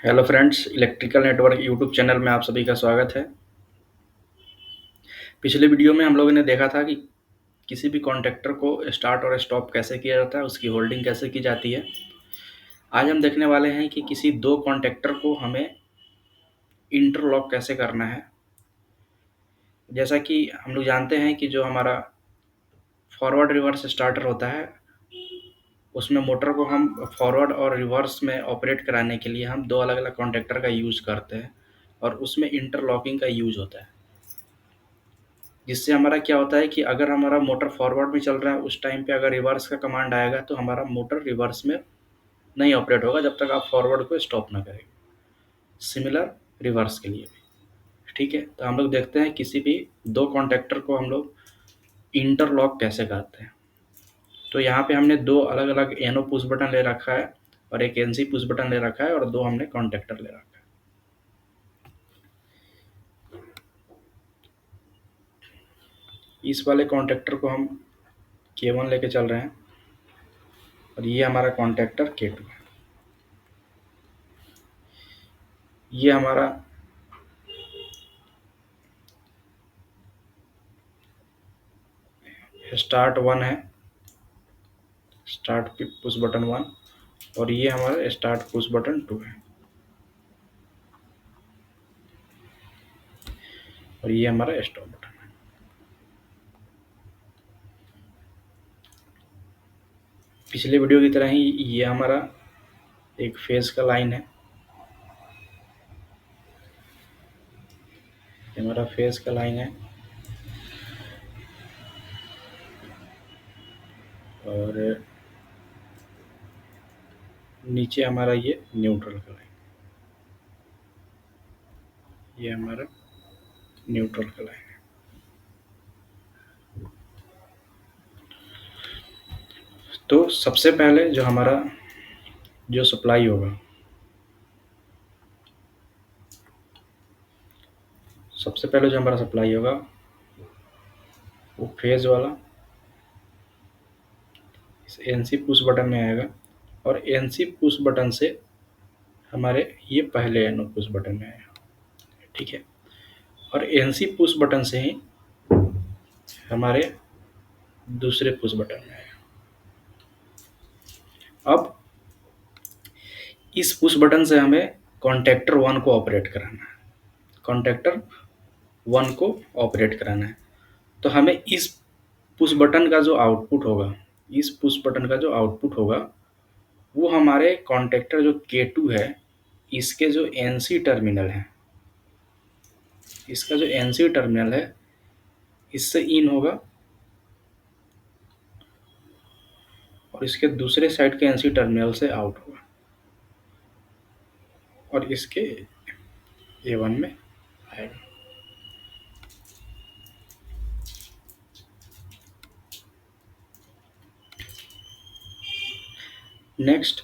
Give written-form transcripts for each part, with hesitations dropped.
Hello friends, electrical network YouTube channel में आप सभी का स्वागत है। पिछले वीडियो में हम लोगों ने देखा था कि किसी भी कॉन्टैक्टर को स्टार्ट और स्टॉप कैसे किया जाता है, उसकी होल्डिंग कैसे की जाती है। आज हम देखने वाले हैं कि किसी दो कॉन्टैक्टर को हमें इंटरलॉक कैसे करना है। जैसा कि हम लोग जानते हैं कि जो हमारा फॉरवर्ड रिवर्स स्टार्टर होता है, उसमें मोटर को हम फॉरवर्ड और रिवर्स में ऑपरेट कराने के लिए हम दो अलग-अलग कॉन्टैक्टर का यूज़ करते हैं और उसमें इंटरलॉकिंग का यूज़ होता है। जिससे हमारा क्या होता है कि अगर हमारा मोटर फॉरवर्ड में चल रहा है, उस टाइम पे अगर रिवर्स का कमांड आएगा तो हमारा मोटर रिवर्स में नहीं ऑपरेट होगा जब तक आप फॉरवर्ड को स्टॉप ना करें। सिमिलर रिवर्स के लिए भी, ठीक है। तो हम लोग देखते हैं किसी भी दो कॉन्टैक्टर को हम लोग इंटरलॉक कैसे करते हैं। तो यहाँ पे हमने दो अलग अलग एनो पुश बटन ले रखा है और एक एनसी पुश बटन ले रखा है और दो हमने कॉन्टैक्टर ले रखा है। इस वाले कॉन्टैक्टर को हम K1 लेके चल रहे हैं और ये हमारा कॉन्टैक्टर K2 है। ये हमारा स्टार्ट 1 है, स्टार्ट पुश बटन 1, और ये हमारा स्टार्ट पुश बटन 2 है और ये हमारा स्टॉप बटन है। पिछले वीडियो की तरह ही ये हमारा एक फेज का लाइन है, ये हमारा फेज का लाइन है और नीचे हमारा ये न्यूट्रल का लाइन, ये हमारा न्यूट्रल का लाइन है। तो सबसे पहले जो हमारा जो सप्लाई होगा, सबसे पहले जो हमारा सप्लाई होगा वो फेज वाला इस एनसी पुश बटन में आएगा और एनसी पुश बटन से हमारे ये पहले एनो पुश बटन में आएगा, ठीक है। और एनसी पुश बटन से ही हमारे दूसरे पुश बटन में आएगा। अब इस पुश बटन से हमें कॉन्टैक्टर 1 को ऑपरेट कराना है, कॉन्टैक्टर 1 को ऑपरेट कराना है। तो हमें इस पुश बटन का जो आउटपुट होगा, इस पुश बटन का जो आउटपुट होगा वो हमारे कॉन्टैक्टर जो K2 है, इसके जो NC टर्मिनल है, इसका जो NC टर्मिनल है इससे इन होगा और इसके दूसरे साइड के NC टर्मिनल से आउट होगा और इसके A1 में आएगा। नेक्स्ट,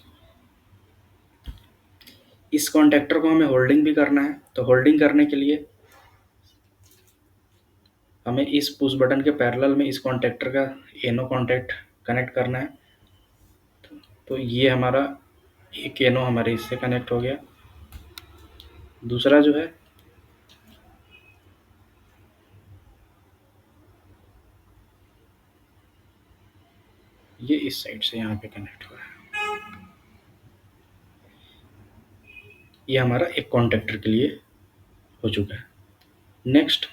इस कॉन्टैक्टर को हमें होल्डिंग भी करना है। तो होल्डिंग करने के लिए हमें इस पुश बटन के पैरेलल में इस कॉन्टैक्टर का एनो कॉन्टैक्ट कनेक्ट करना है। तो ये हमारा एक एनो हमारे इससे कनेक्ट हो गया। दूसरा जो है ये इस साइड से यहाँ पे कनेक्ट हो रहा है। ये हमारा एक कॉन्टैक्टर के लिए हो चुका है। नेक्स्ट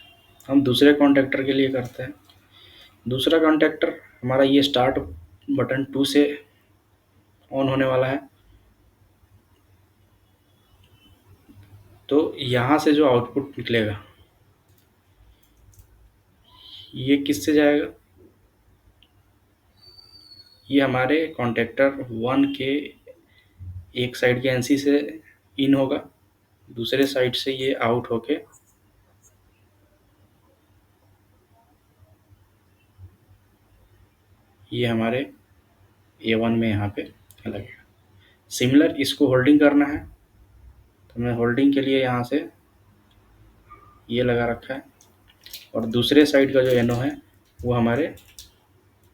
हम दूसरे कॉन्टैक्टर के लिए करते हैं। दूसरा कॉन्टैक्टर हमारा ये स्टार्ट बटन 2 से ऑन होने वाला है। तो यहाँ से जो आउटपुट निकलेगा ये किससे जाएगा, ये हमारे कॉन्टैक्टर 1 के एक साइड के NC से इन होगा, दूसरे साइड से ये आउट होके ये हमारे A1 में यहाँ पे लगेगा। सिमिलर इसको होल्डिंग करना है, तो मैं होल्डिंग के लिए यहाँ से ये लगा रखा है और दूसरे साइड का जो एनो है वो हमारे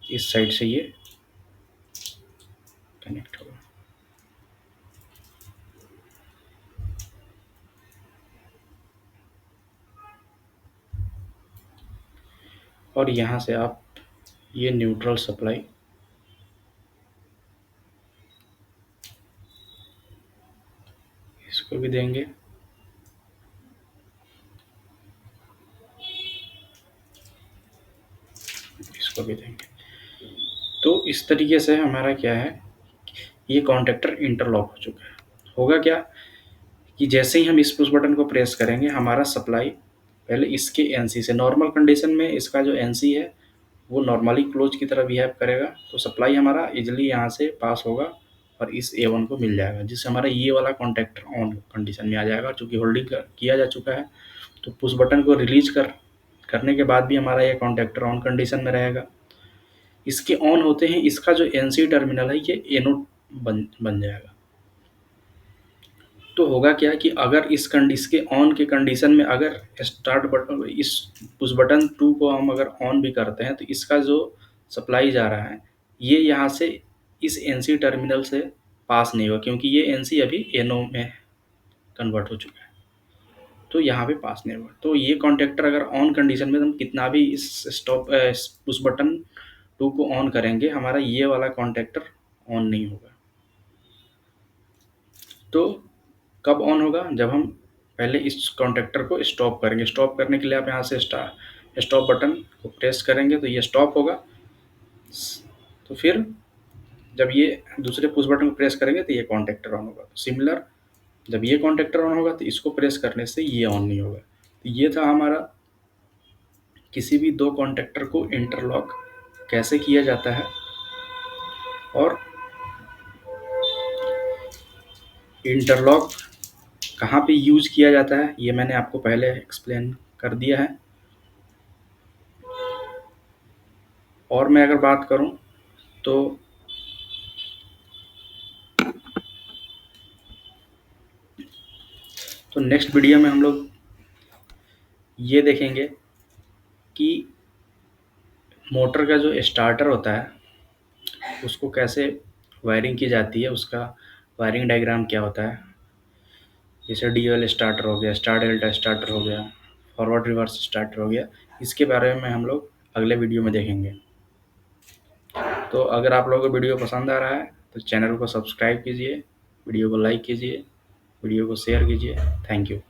इस साइड से ये कनेक्ट होगा। और यहाँ से आप ये न्यूट्रल सप्लाई इसको भी देंगे। इसको भी देंगे। तो इस तरीके से हमारा क्या है, ये कॉन्टैक्टर इंटरलॉक हो चुका है। होगा क्या कि जैसे ही हम इस पुश बटन को प्रेस करेंगे, हमारा सप्लाई पहले इसके एनसी से, नॉर्मल कंडीशन में इसका जो एनसी है वो नॉर्मली क्लोज की तरह बिहेव करेगा, तो सप्लाई हमारा इजीली यहाँ से पास होगा और इस A1 को मिल जाएगा, जिससे हमारा ये वाला कॉन्टैक्टर ऑन कंडीशन में आ जाएगा। चूँकि होल्डिंग किया जा चुका है, तो पुश बटन को रिलीज करने के बाद भी हमारा ये कॉन्टैक्टर ऑन कंडीशन में रहेगा। इसके ऑन होते ही इसका जो एनसी टर्मिनल है ये एनोड बन जाएगा। तो होगा क्या कि अगर इसके ऑन के कंडीशन में अगर स्टार्ट बटन, इस पुश बटन 2 को हम अगर ऑन भी करते हैं, तो इसका जो सप्लाई जा रहा है ये यहाँ से इस एनसी टर्मिनल से पास नहीं होगा, क्योंकि ये एनसी अभी एनओ में कन्वर्ट हो चुका है, तो यहाँ पे पास नहीं होगा। तो ये कॉन्टैक्टर अगर ऑन कंडीशन में हम कितना भी इस पुश बटन 2 को ऑन करेंगे, हमारा ये वाला कॉन्टैक्टर ऑन नहीं होगा। तो कब ऑन होगा, जब हम पहले इस कॉन्टैक्टर को स्टॉप करेंगे। स्टॉप करने के लिए आप यहाँ से स्टॉप बटन को प्रेस करेंगे तो ये स्टॉप होगा। तो फिर जब ये दूसरे पुश बटन को प्रेस करेंगे तो ये कॉन्टैक्टर ऑन होगा। तो सिमिलर, जब ये कॉन्टैक्टर ऑन होगा तो इसको प्रेस करने से ये ऑन नहीं होगा। तो ये था हमारा किसी भी दो कॉन्टैक्टर को इंटरलॉक कैसे किया जाता है, और इंटरलॉक कहाँ पे यूज किया जाता है ये मैंने आपको पहले एक्सप्लेन कर दिया है। और मैं अगर बात करूं तो नेक्स्ट वीडियो में हम लोग ये देखेंगे कि मोटर का जो स्टार्टर होता है उसको कैसे वायरिंग की जाती है, उसका वायरिंग डायग्राम क्या होता है। जैसे डीएल स्टार्टर हो गया, स्टार डेल्टा स्टार्टर हो गया, फॉरवर्ड रिवर्स स्टार्टर हो गया, इसके बारे में हम लोग अगले वीडियो में देखेंगे। तो अगर आप लोगों को वीडियो पसंद आ रहा है तो चैनल को सब्सक्राइब कीजिए, वीडियो को लाइक कीजिए, वीडियो को शेयर कीजिए। Thank you.